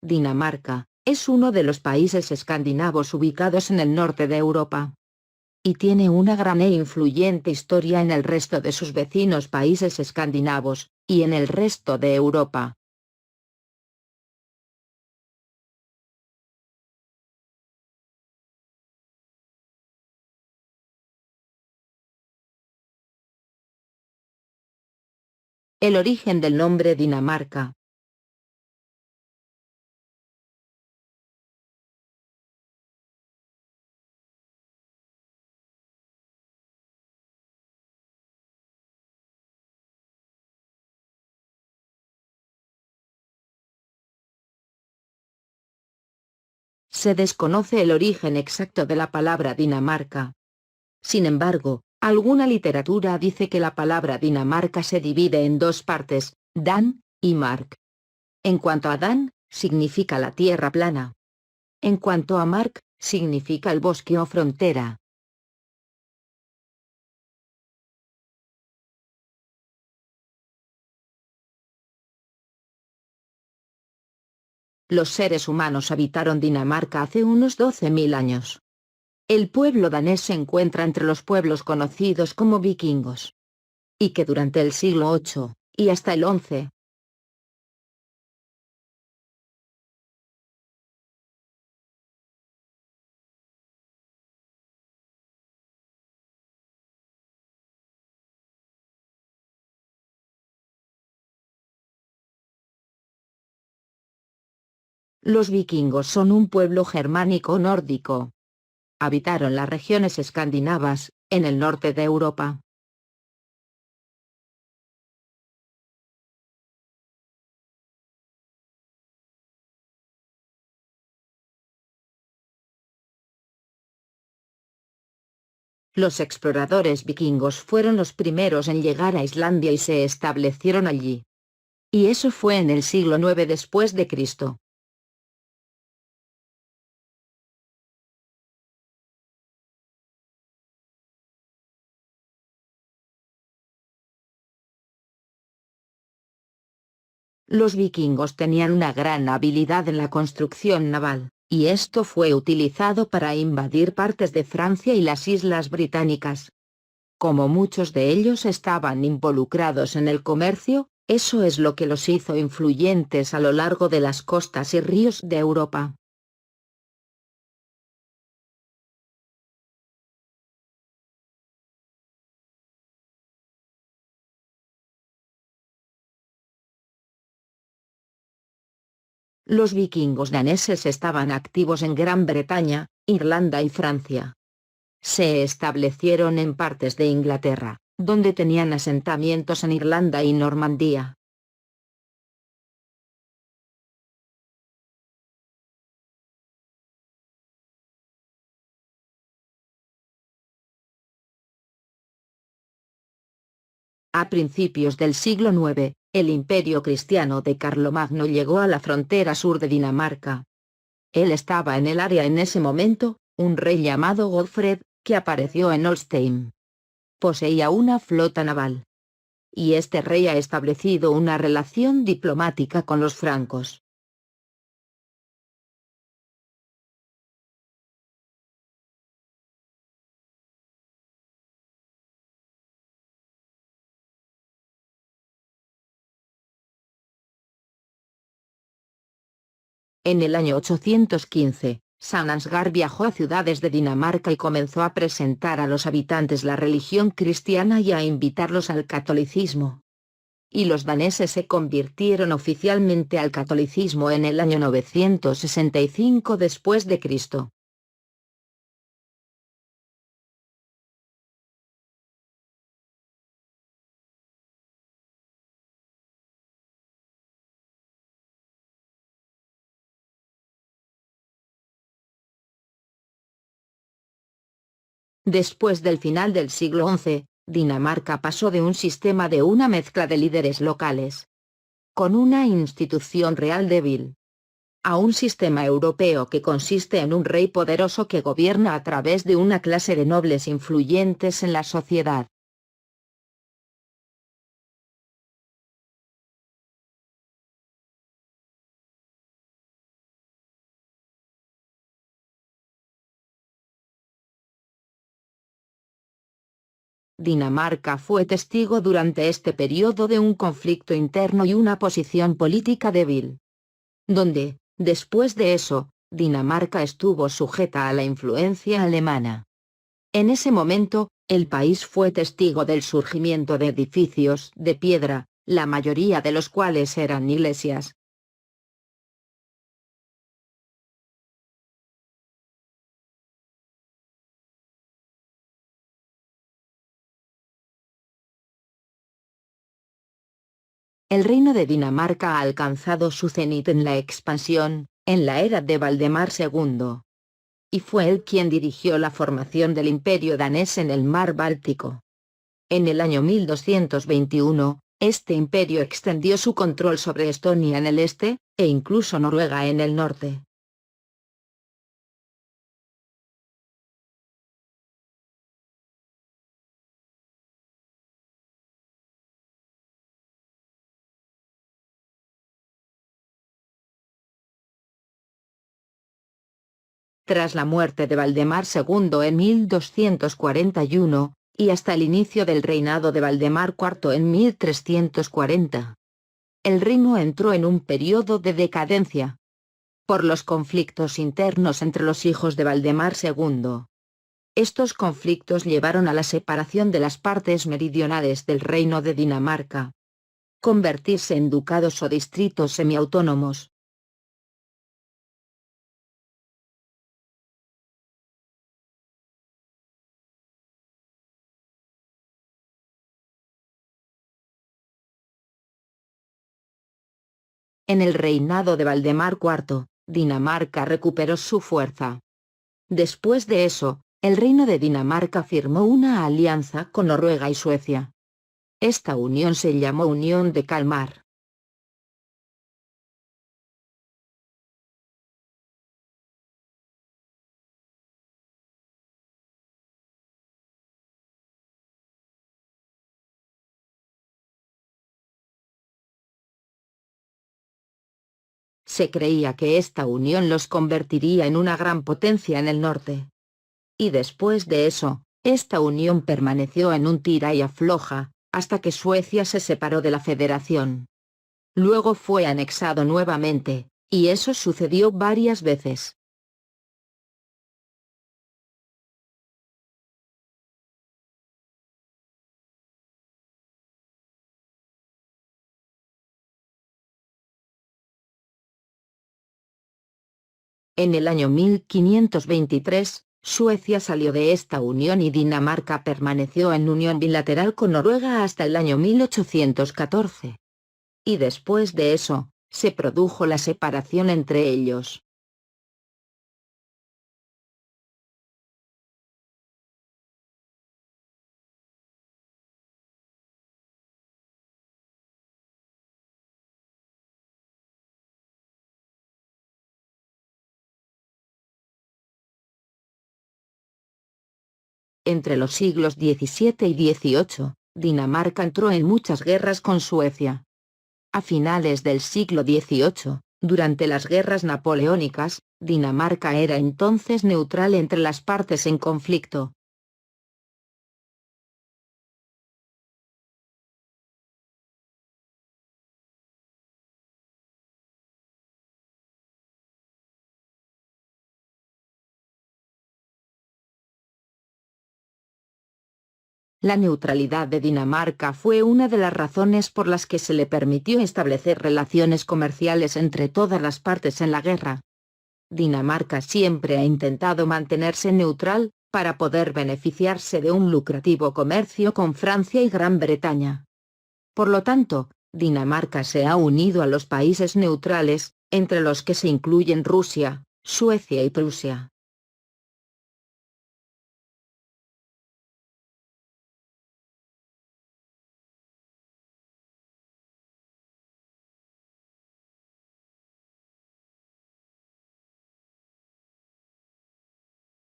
Dinamarca, es uno de los países escandinavos ubicados en el norte de Europa. Y tiene una gran e influyente historia en el resto de sus vecinos países escandinavos, y en el resto de Europa. El origen del nombre Dinamarca. Se desconoce el origen exacto de la palabra Dinamarca. Sin embargo, alguna literatura dice que la palabra Dinamarca se divide en dos partes, Dan y Mark. En cuanto a Dan, significa la tierra plana. En cuanto a Mark, significa el bosque o frontera. Los seres humanos habitaron Dinamarca hace unos 12.000 años. El pueblo danés se encuentra entre los pueblos conocidos como vikingos. Y que durante el siglo VIII, y hasta el XI, los vikingos son un pueblo germánico nórdico. Habitaron las regiones escandinavas, en el norte de Europa. Los exploradores vikingos fueron los primeros en llegar a Islandia y se establecieron allí. Y eso fue en el siglo IX después de Cristo. Los vikingos tenían una gran habilidad en la construcción naval, y esto fue utilizado para invadir partes de Francia y las islas británicas. Como muchos de ellos estaban involucrados en el comercio, eso es lo que los hizo influyentes a lo largo de las costas y ríos de Europa. Los vikingos daneses estaban activos en Gran Bretaña, Irlanda y Francia. Se establecieron en partes de Inglaterra, donde tenían asentamientos en Irlanda y Normandía. A principios del siglo IX, el imperio cristiano de Carlomagno llegó a la frontera sur de Dinamarca. Él estaba en el área en ese momento, un rey llamado Godfred, que apareció en Holstein. Poseía una flota naval. Y este rey ha establecido una relación diplomática con los francos. En el año 815, San Ansgar viajó a ciudades de Dinamarca y comenzó a presentar a los habitantes la religión cristiana y a invitarlos al catolicismo. Y los daneses se convirtieron oficialmente al catolicismo en el año 965 después de Cristo. Después del final del siglo XI, Dinamarca pasó de un sistema de una mezcla de líderes locales, con una institución real débil, a un sistema europeo que consiste en un rey poderoso que gobierna a través de una clase de nobles influyentes en la sociedad. Dinamarca fue testigo durante este periodo de un conflicto interno y una posición política débil. Donde, después de eso, Dinamarca estuvo sujeta a la influencia alemana. En ese momento, el país fue testigo del surgimiento de edificios de piedra, la mayoría de los cuales eran iglesias. El reino de Dinamarca ha alcanzado su cenit en la expansión, en la era de Valdemar II. Y fue él quien dirigió la formación del imperio danés en el mar Báltico. En el año 1221, este imperio extendió su control sobre Estonia en el este, e incluso Noruega en el norte. Tras la muerte de Valdemar II en 1241, y hasta el inicio del reinado de Valdemar IV en 1340, el reino entró en un periodo de decadencia por los conflictos internos entre los hijos de Valdemar II. Estos conflictos llevaron a la separación de las partes meridionales del reino de Dinamarca, convertirse en ducados o distritos semiautónomos. En el reinado de Valdemar IV, Dinamarca recuperó su fuerza. Después de eso, el reino de Dinamarca firmó una alianza con Noruega y Suecia. Esta unión se llamó Unión de Kalmar. Se creía que esta unión los convertiría en una gran potencia en el norte. Y después de eso, esta unión permaneció en un tira y afloja, hasta que Suecia se separó de la federación. Luego fue anexado nuevamente, y eso sucedió varias veces. En el año 1523, Suecia salió de esta unión y Dinamarca permaneció en unión bilateral con Noruega hasta el año 1814. Y después de eso, se produjo la separación entre ellos. Entre los siglos XVII y XVIII, Dinamarca entró en muchas guerras con Suecia. A finales del siglo XVIII, durante las guerras napoleónicas, Dinamarca era entonces neutral entre las partes en conflicto. La neutralidad de Dinamarca fue una de las razones por las que se le permitió establecer relaciones comerciales entre todas las partes en la guerra. Dinamarca siempre ha intentado mantenerse neutral, para poder beneficiarse de un lucrativo comercio con Francia y Gran Bretaña. Por lo tanto, Dinamarca se ha unido a los países neutrales, entre los que se incluyen Rusia, Suecia y Prusia.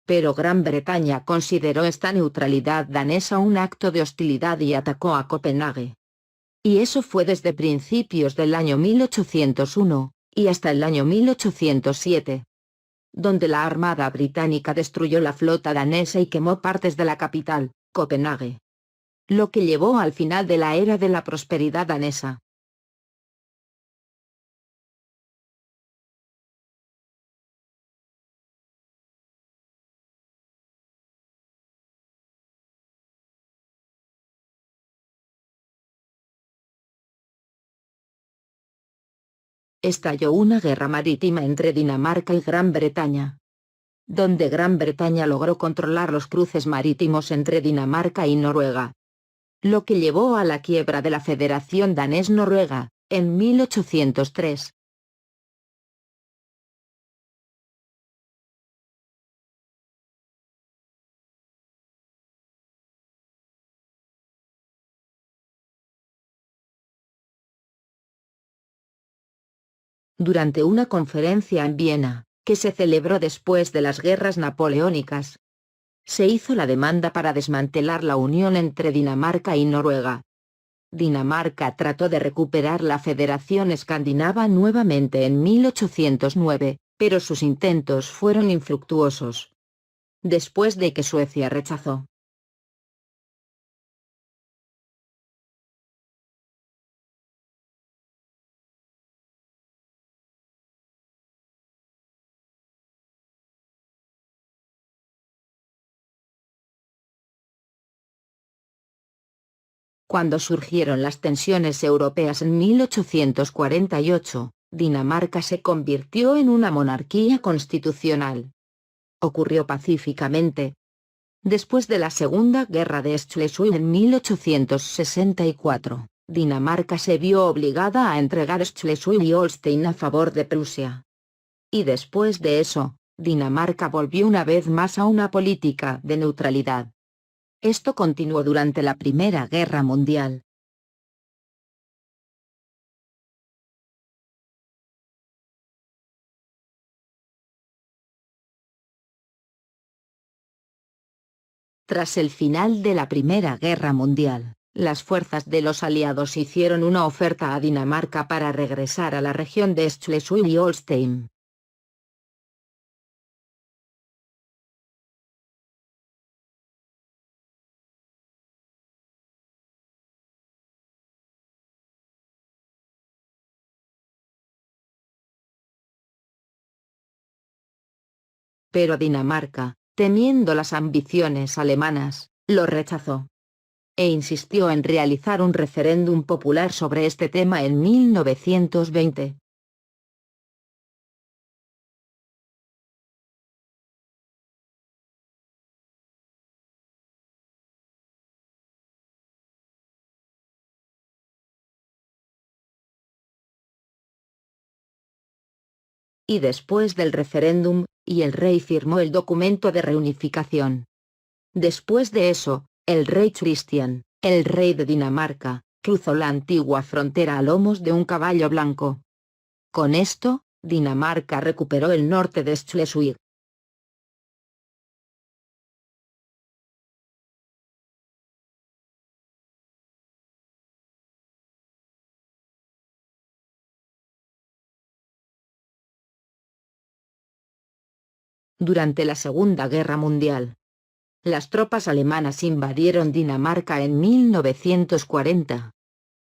Pero Gran Bretaña consideró esta neutralidad danesa un acto de hostilidad y atacó a Copenhague. Y eso fue desde principios del año 1801, y hasta el año 1807. Donde la Armada británica destruyó la flota danesa y quemó partes de la capital, Copenhague. lo que llevó al final de la era de la prosperidad danesa. Estalló una guerra marítima entre Dinamarca y Gran Bretaña, donde Gran Bretaña logró controlar los cruces marítimos entre Dinamarca y Noruega, lo que llevó a la quiebra de la Federación Danés-Noruega, en 1803. Durante una conferencia en Viena, que se celebró después de las guerras napoleónicas, se hizo la demanda para desmantelar la unión entre Dinamarca y Noruega. Dinamarca trató de recuperar la Federación Escandinava nuevamente en 1809, pero sus intentos fueron infructuosos, después de que Suecia rechazó. Cuando surgieron las tensiones europeas en 1848, Dinamarca se convirtió en una monarquía constitucional. Ocurrió pacíficamente. Después de la Segunda Guerra de Schleswig en 1864, Dinamarca se vio obligada a entregar Schleswig y Holstein a favor de Prusia. Y después de eso, Dinamarca volvió una vez más a una política de neutralidad. Esto continuó durante la Primera Guerra Mundial. Tras el final de la Primera Guerra Mundial, las fuerzas de los aliados hicieron una oferta a Dinamarca para regresar a la región de Schleswig y Holstein. Pero Dinamarca, temiendo las ambiciones alemanas, lo rechazó. E insistió en realizar un referéndum popular sobre este tema en 1920. Y después del referéndum, y el rey firmó el documento de reunificación. Después de eso, el rey Christian, el rey de Dinamarca, cruzó la antigua frontera a lomos de un caballo blanco. Con esto, Dinamarca recuperó el norte de Schleswig. Durante la Segunda Guerra Mundial, las tropas alemanas invadieron Dinamarca en 1940.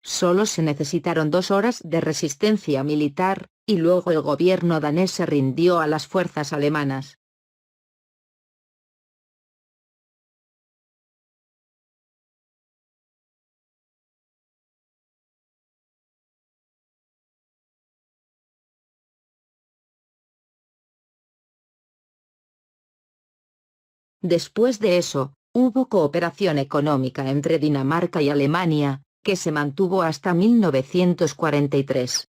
Solo se necesitaron 2 horas de resistencia militar, y luego el gobierno danés se rindió a las fuerzas alemanas. Después de eso, hubo cooperación económica entre Dinamarca y Alemania, que se mantuvo hasta 1943.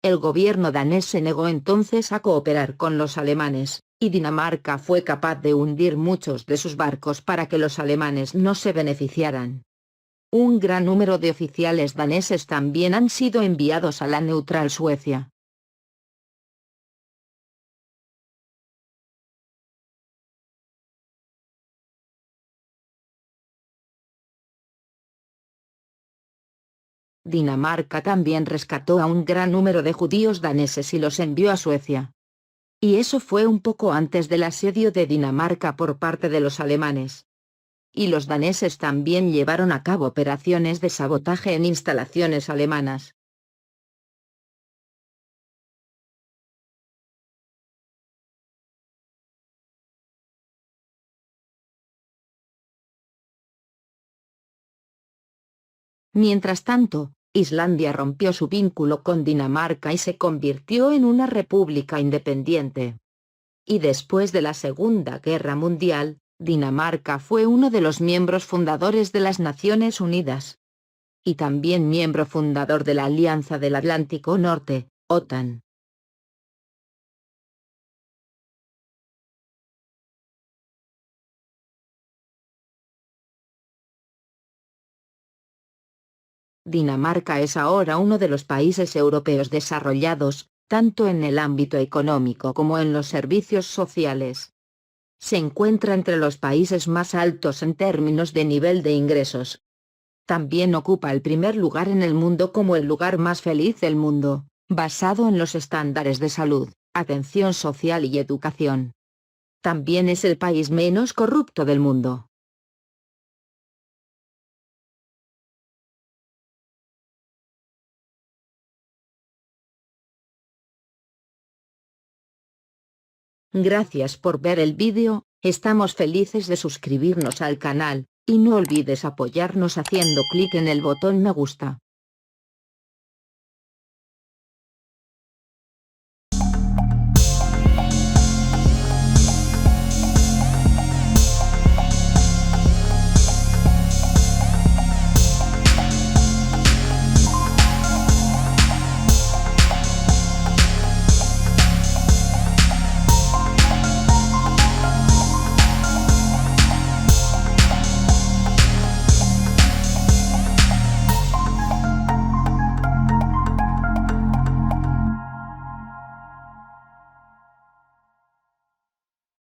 El gobierno danés se negó entonces a cooperar con los alemanes, y Dinamarca fue capaz de hundir muchos de sus barcos para que los alemanes no se beneficiaran. Un gran número de oficiales daneses también han sido enviados a la neutral Suecia. Dinamarca también rescató a un gran número de judíos daneses y los envió a Suecia. Y eso fue un poco antes del asedio de Dinamarca por parte de los alemanes. y los daneses también llevaron a cabo operaciones de sabotaje en instalaciones alemanas. Mientras tanto, Islandia rompió su vínculo con Dinamarca y se convirtió en una república independiente. Y después de la Segunda Guerra Mundial, Dinamarca fue uno de los miembros fundadores de las Naciones Unidas. Y también miembro fundador de la Alianza del Atlántico Norte, OTAN. Dinamarca es ahora uno de los países europeos desarrollados, tanto en el ámbito económico como en los servicios sociales. Se encuentra entre los países más altos en términos de nivel de ingresos. También ocupa el primer lugar en el mundo como el lugar más feliz del mundo, basado en los estándares de salud, atención social y educación. También es el país menos corrupto del mundo. Gracias por ver el vídeo, estamos felices de suscribirnos al canal, y no olvides apoyarnos haciendo clic en el botón me gusta.